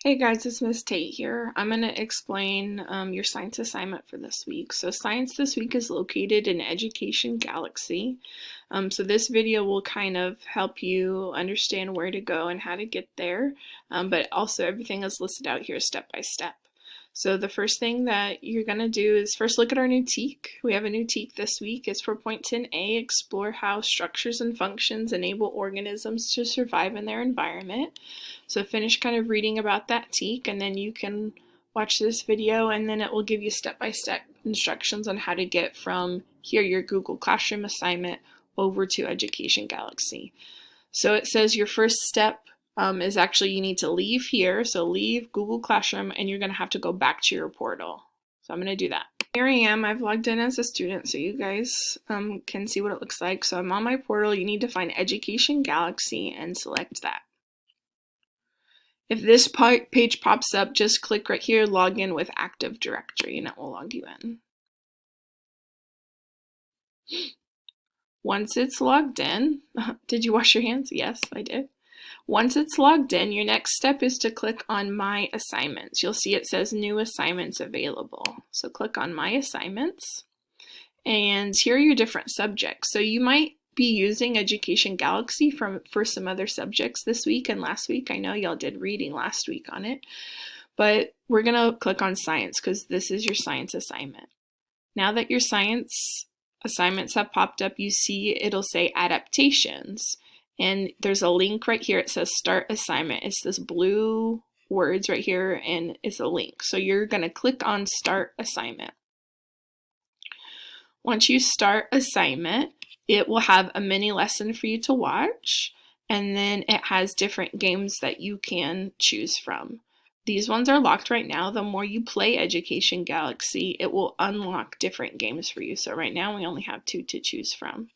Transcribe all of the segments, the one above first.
Hey guys, it's Miss Tate here. I'm going to explain your science assignment for this week. So science this week is located in Education Galaxy. So this video will kind of help you understand where to go and how to get there, but also everything is listed out here step by step. So the first thing that you're going to do is first look at our new TEK. We have a new TEK this week. It's 4.10a, explore how structures and functions enable organisms to survive in their environment. So finish kind of reading about that TEK, and then you can watch this video, and then it will give you step-by-step instructions on how to get from here, your Google Classroom assignment, over to Education Galaxy. So it says your first step is actually you need to leave here. So leave Google Classroom and you're going to have to go back to your portal. So I'm going to do that. Here I am. I've logged in as a student so you guys can see what it looks like. So I'm on my portal. You need to find Education Galaxy and select that. If this page pops up, just click right here, log in with Active Directory, and it will log you in. Once it's logged in, did you wash your hands? Yes, I did. Once it's logged in, your next step is to click on My Assignments. You'll see it says New Assignments Available. So click on My Assignments, and here are your different subjects. So you might be using Education Galaxy for some other subjects this week and last week. I know y'all did reading last week on it, but we're gonna click on Science because this is your science assignment. Now that your science assignments have popped up, you see it'll say Adaptations. And there's a link right here. It says Start Assignment. It's this blue words right here, and it's a link. So you're going to click on Start Assignment. Once you start assignment, it will have a mini lesson for you to watch, and then it has different games that you can choose from. These ones are locked right now. The more you play Education Galaxy, it will unlock different games for you. So right now we only have 2 to choose from.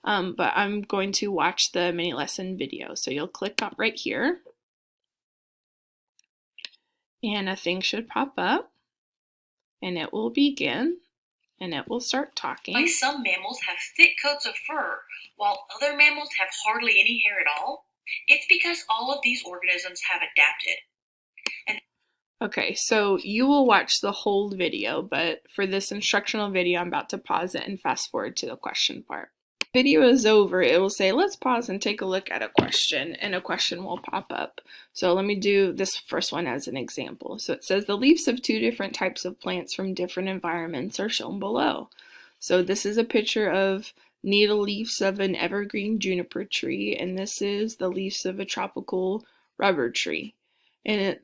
But I'm going to watch the mini lesson video. So you'll click on right here, and a thing should pop up, and it will begin, and it will start talking. Why some mammals have thick coats of fur, while other mammals have hardly any hair at all? It's because all of these organisms have adapted. Okay, so you will watch the whole video, but for this instructional video, I'm about to pause it and fast forward to the question part. Video is over, it will say, let's pause and take a look at a question, and a question will pop up. So let me do this first one as an example. So it says the leaves of 2 different types of plants from different environments are shown below. So this is a picture of needle leaves of an evergreen juniper tree, and this is the leaves of a tropical rubber tree. And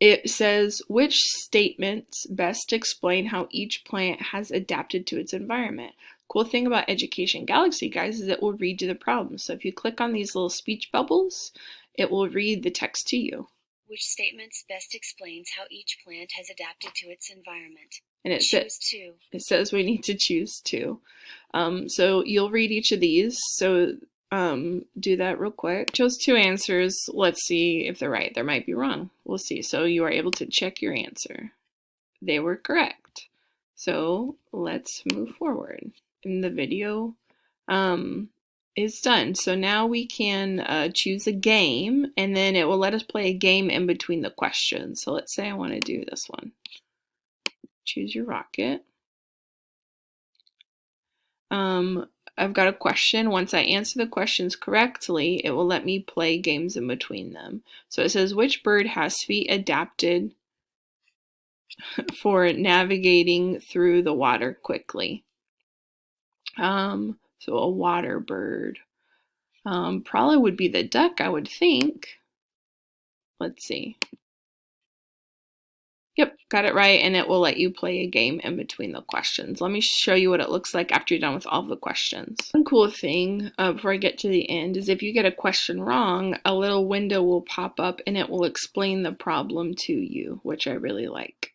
it says, which statements best explain how each plant has adapted to its environment? Cool thing about Education Galaxy, guys, is it will read you the problem. So if you click on these little speech bubbles, it will read the text to you. Which statements best explains how each plant has adapted to its environment? And it says we need to choose 2. So you'll read each of these. So do that real quick. Chose 2 answers. Let's see if they're right. They might be wrong. We'll see. So you are able to check your answer. They were correct. So let's move forward. And the video is done. So now we can choose a game, and then it will let us play a game in between the questions. So let's say I want to do this one. Choose your rocket. I've got a question. Once I answer the questions correctly, it will let me play games in between them. So it says, which bird has feet adapted for navigating through the water quickly? So a water bird. Probably would be the duck, I would think. Let's see. Yep, got it right, and it will let you play a game in between the questions. Let me show you what it looks like after you're done with all of the questions. One cool thing before I get to the end is if you get a question wrong, a little window will pop up and it will explain the problem to you, which I really like.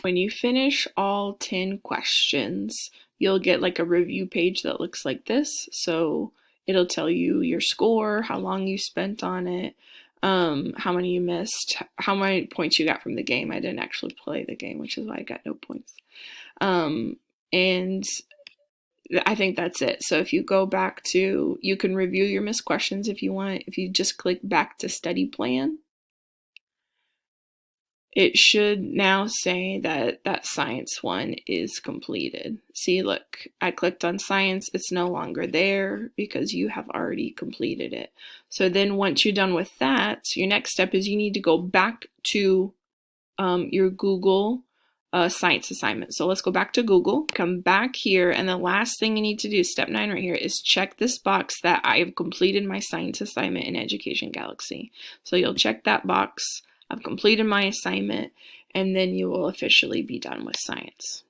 When you finish all 10 questions, you'll get like a review page that looks like this. So it'll tell you your score, how long you spent on it, how many you missed, how many points you got from the game. I didn't actually play the game, which is why I got no points. And I think that's it. So if you go back to, you can review your missed questions if you want. If you just click back to study plan, it should now say that that science one is completed. See, look, I clicked on science. It's no longer there because you have already completed it. So then once you're done with that, your next step is you need to go back to your Google science assignment. So let's go back to Google, come back here, and the last thing you need to do, step 9 right here, is check this box that I have completed my science assignment in Education Galaxy. So you'll check that box. I've completed my assignment, and then you will officially be done with science.